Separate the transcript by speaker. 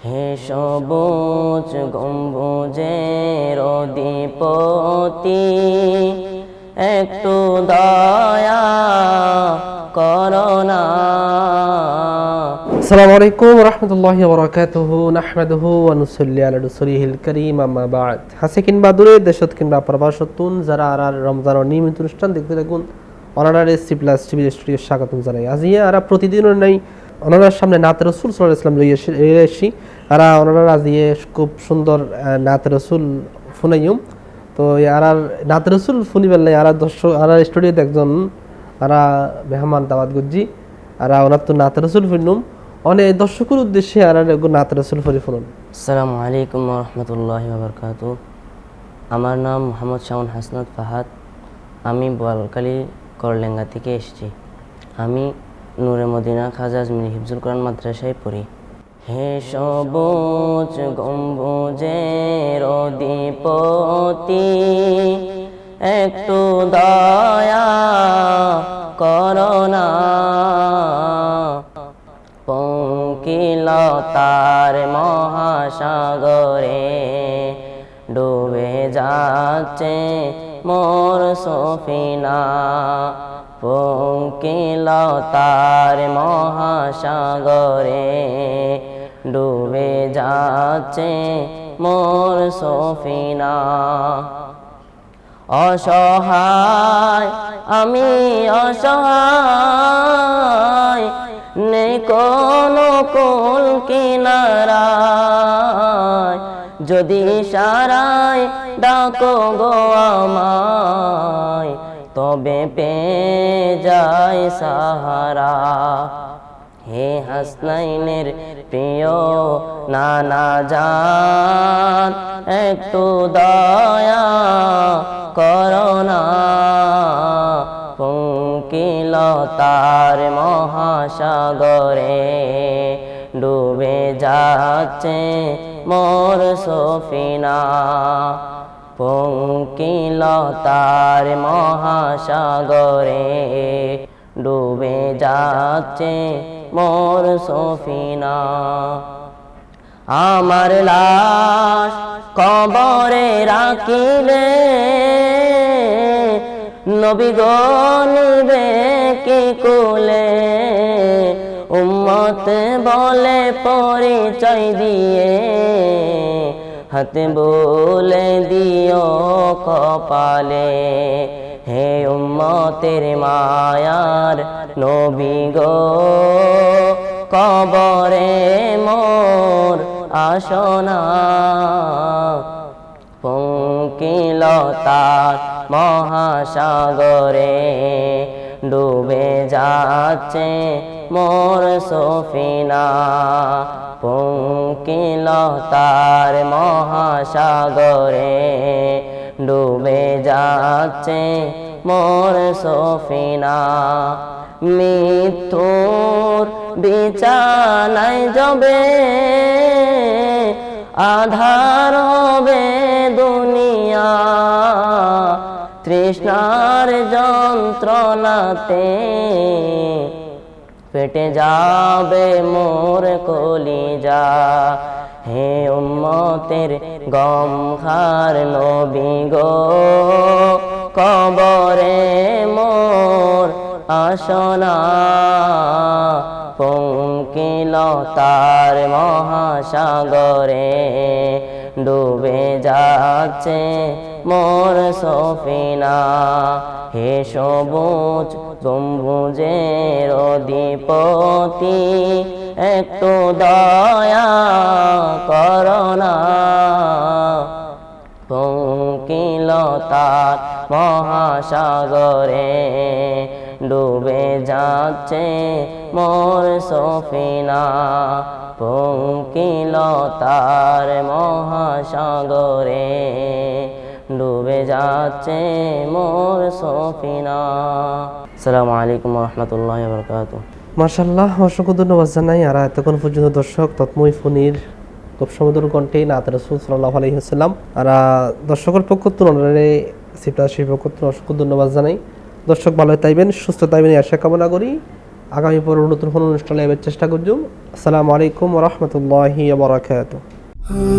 Speaker 1: হে সবুজ গম্বুজের অধিপতি, একটু দয়া করোনা।
Speaker 2: আসসালামু আলাইকুম ওয়া রাহমাতুল্লাহি ওয়া বারাকাতুহু, নাহমাদুহু ওয়া নুসাল্লি আলা রাসূলিহিল কারীম, আম্মা বা'দ। হাসে কিংবা দূরে, দেশত কিংবা প্রবাসতুন যারা আর রমজানের নিয়মিত অনুষ্ঠান দেখতে থাকুন, অনারার এসসি প্লাস টিভি স্টুডিও স্বাগতম জানাই। আজিয়া আর প্রতিদিনের নাই অনারার সামনে নাতে রাসূল সাল্লাল্লাহু আলাইহি ওয়াসাল্লাম লইয়া এসেছি। আর অনারার আজিয়ে খুব সুন্দর নাতে রাসূল ফুনাইম। তো আর নাতে রাসূল ফুনিবেল নাই আর দর্শক আর স্টুডিওতে একজন আর মেহমান দাওয়াত গুজি আর ওনার তো নাতে রাসূল ফুনুম অনেক দর্শকের উদ্দেশ্যে আর নাতে রাসূল ফরি ফুনুন।
Speaker 1: আসসালামু আলাইকুম ওয়া রাহমাতুল্লাহি ওয়া বারাকাতুহু। আমার নাম মোহাম্মদ শাওন হাসনাত ফাহাদ। আমি বোয়ালখালী করলেঙ্গা থেকে এসেছি। আমি নূরে মদিনা খাজা আজমিরি হিফজুল কোরআন মাদ্রাসায় পড়ি। হে সবুজ গম্বুজের অধিপতি, একটু দয়া করোনা। পঙ্কিলতার মহাসাগরে ডুবে যাচ্ছে মোর সফিনা। পঙ্কিলতার মহাসাগরে ডুবে যাচ্ছে মোর সফিনা। অসহায় আমি অসহায়, নেই কোনো কুল কিনারায়। যদি সারায় ডাকো গো আমায়, তবে পেয়ে যায় সাহারা। হে হাসনাইনের প্রিয় নানা জান, একটু দয়া করোনা। পঙ্কিলতার মহাসাগরে ডুবে যাচ্ছে মোর সফিনা। পঙ্কিলতার মহাসাগরে ডুবে যাচ্ছে মোর সফিনা। আমার লাশ কবরে রাখিলে নবী গো নিবে কি কোলে। উম্মত বলে পরিচয় দিয়ে, হাতে বলে দিও কপালে। হে উম্মতের মায়ার নবী গো, কবরে মোর আসনা। পঙ্কিলতার মহাসাগরে ডুবে যাচ্ছে মোর সফিনা। পঙ্কিলতার মহাসাগরে ডুবে যাচ্ছে মোর সফিনা। মৃত্যুর বিছানায় যাবে, আধার হবে দুনিয়া। তৃষ্ণার যন্ত্রণাতে ফেটে যাবে মোর কলিজা। হে উম্মতের গমখার নবী গো, কবরে মোর আসনা। পঙ্কিলতার মহাসাগরে ডুবে যাচ্ছে মোর সফিনা। হে সবুজ গম্বুজের অধিপতি, একটু দয়া করোনা। পঙ্কিলতার মহাসাগরে ডুবে যাচ্ছে মোর সফিনা। পঙ্কিলতার মহাসাগরে ডুবে যাচ্ছে মোর সফিনা। আসসালামু আলাইকুম ওয়া রাহমাতুল্লাহি ওয়া বারাকাতুহু।
Speaker 2: মাশাআল্লাহ, অসংখ্য ধন্যবাদ জানাই। আর এতক্ষণ পর্যন্ত দর্শক তৎময় ফোনের খুব সুমধুর কণ্ঠে নাতে রাসূল সাল্লাল্লাহু আলাইহি ওয়াসাল্লাম আর দর্শকের পক্ষ থেকে সিপ্লাসির পক্ষ থেকে অসংখ্য ধন্যবাদ জানাই। দর্শক ভালো থাকবেন, সুস্থ থাকবেন, আশা কামনা করি। আগামী পর নতুন কোনো অনুষ্ঠানে চেষ্টা করজুম। আসসালামু আলাইকুম ওয়া রাহমাতুল্লাহি ওয়া বারাকাতুহু।